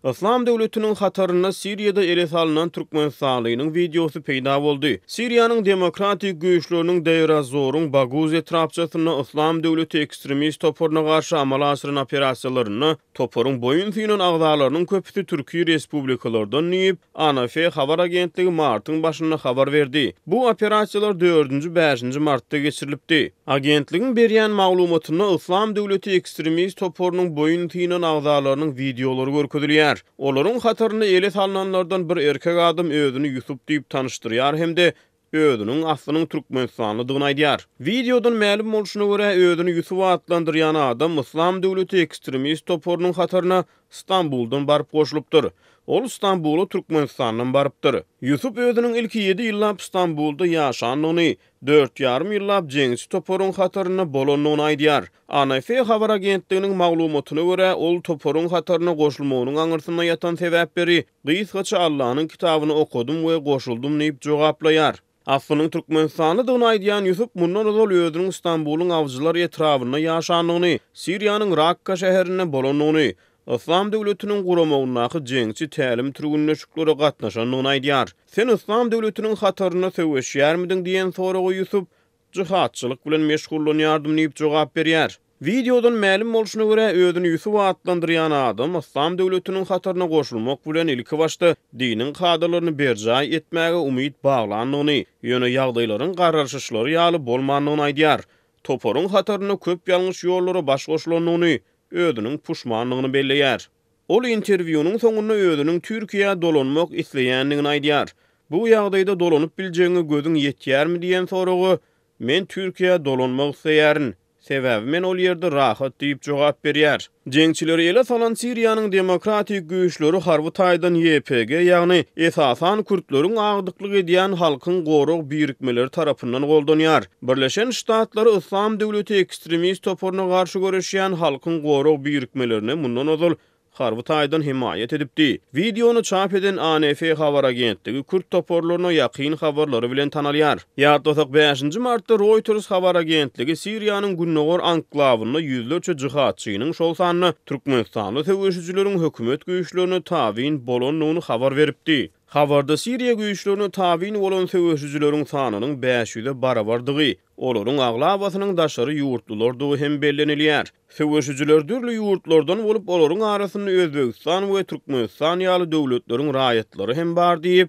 İslam döwletiniň hataryna Siriýada ele salynan Türkmenistanlynyň videosu peýda boldy. Siriýanyň demokratik güýçleriniň Deir-ez-Zor'un Baguz etrapçasyna İslam döwleti ekstremist toporuna garşy amal aşyran operasiýalaryny toporun boyun süýnen agzalarynyň köpüsi Türkiýe respublikalardan niyip ANF habar agentligi martyň başyna habar berdi. Bu operasiýalar 4-5 martda geçirilipdi. Agentligiň berýän maglumatyna İslam döwleti ekstremist toporunyň boyun süýnen agzalarynyň videolary görkezilýär. Olaryň hataryny ele salynanlardan bir erkek adam özüni Yusuf diýip tanışdyrýar hemde özüniň aslynyň Türkmenistanlydygyny aýdýar. Videodan ma'lum bolşuna görä özüni Yusuf adlandyrýan adam İslam döwleti ekstremist toporunyň hataryna İstanbuldan baryp goşulupdyr. Ol İstanbulu Türkmenistandan barypdyr. Yusuf özüniň ilki 7 ýyllap İstanbulda ýaşanyny, 4,5 ýyllap jeňsi toporuň hataryna bolanyny aýdýar. ANF habar agentliginiň maglumatyna görä, ol toporuň hataryna goşulmagynyň aňyrsyna ýatan sebäpleri "Gysgaça Allah'ın kitabını okudum we goşuldum" diýip jogaplaýar. Aslynyň Türkmenistanlydygyny aýdýan Yusuf mundan ozal özüniň İstanbuluň awjylar etrawyna ýaşanyny, Siriýanyň Rakka şäherine bolanyny, İslam döwletiniň guramagynaky jeňçi tälim türgünleşiklere gatnaşanyny aýdýar. Sen İslam döwletiniň hataryna söwüşýärmidiň diýen soragy Yusuf jihatçylyk bilen meşgullanýardym diýip jogap berýär. Videodan ma'lum bolşuna görä özüni Yusuf adlandyrýan adam İslam döwletiniň hataryna goşulmak bilen ilki başda diniň kadrlaryny berjay etmäge umyt baglanyny, ýöne ýagdaýlaryň gararşyşlary ýaly bolmanyny aýdýar. Toporuň hataryna köp ýalňyş ýollara baş goşulanyny, özüniň puşmanlygyny belleýär. Ol interwýunyň soňunda özüniň Türkiýe dolanmak isleýändigini aýdýar. Bu ýagdaýda dolanyp biljegiňe gözüň ýetýärmi diýen soragy, men Türkiýe dolanmak isleýärin. Sebäbi men ol ýerde rahat diýip jogap berýär. Jeňçileri ele salan Siriýanyň demokratik güýçleri Harwutaýdan YPG, ýagny esasan Kürtleriň agdyklyk edýän halkyň gorug birikmeleri tarapyndan goldanýar. Birleşen Ştatlary İslam döwleti ekstremist toporuna garşy görüşýän halkyň gorug birikmelerini mundan ozal Harwutaýdan himayet edipdi. Videonu çap eden ANF habar agentligi Kürt toporlaryna ýakyn habarlary bilen tanalýar. Ýa-da 5 martda Reuters habar agentligi Siriýanyň Günnogor anklawyna ýüzlerçe jihatçynyň şol sanyny Türkmenistanly söwüşçüleriň hökümet güýçlerine tabyn bolanyny habar beripdi. Habarda Siriýa güýçlerine tabyn bolan söwüşçüleriň sanynyň 500-e barabardygy, olaryň aglabasynyň daşary ýurtlulardygy hem bellenilýär. Söwüşçüler dürli ýurtlardan bolup olaryň arasyny Özbegistan we Türkmenistan ýaly döwletleriň raýatlary hem bar diýip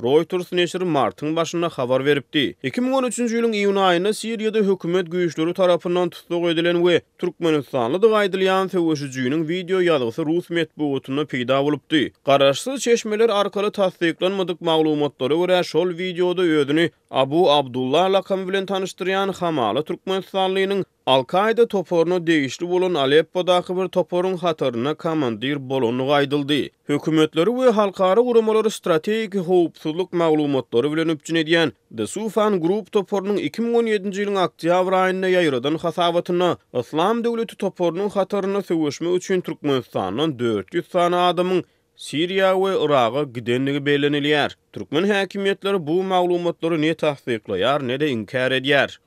Reuters neşri martyň başyna habar beripdi. 2013-nji ýylyň iýun aýynda Siriýada hökümet güýçleri tarapyndan tutuk edilen we Türkmenistanly diýip aýdylýan söwüşçüniň video ýazgysy rus medeniýetine peýda bolupdy. Garaşsyz çeşmeler arkaly tasdiklanmadyk maglumatlary görä şol videoda özüni Abu Abdullah lakamy bilen tanışdyrýan hamaly Türkmenistanlynyň Al-Qaida toporuna değişli bolan Aleppo'daki bir toporun hataryna komandir bolanyny aýdyldy. Hökümetleri we halkara guramalary strategik howpsuzlyk maglumatlary bilen öpjün edýän The Sufan Group toporunyň 2017-nji ýylyň oktyabr aýynda ýaýradan hasabatyna İslam döwleti toporunyň hataryna söwüşmek üçin Türkmenistandan 400 sany adamyň Siriýa we Iraga gidenligi bellenilýär. Türkmen häkimetleri bu maglumatlary ne tasdiklaýar, ne de inkar edýär.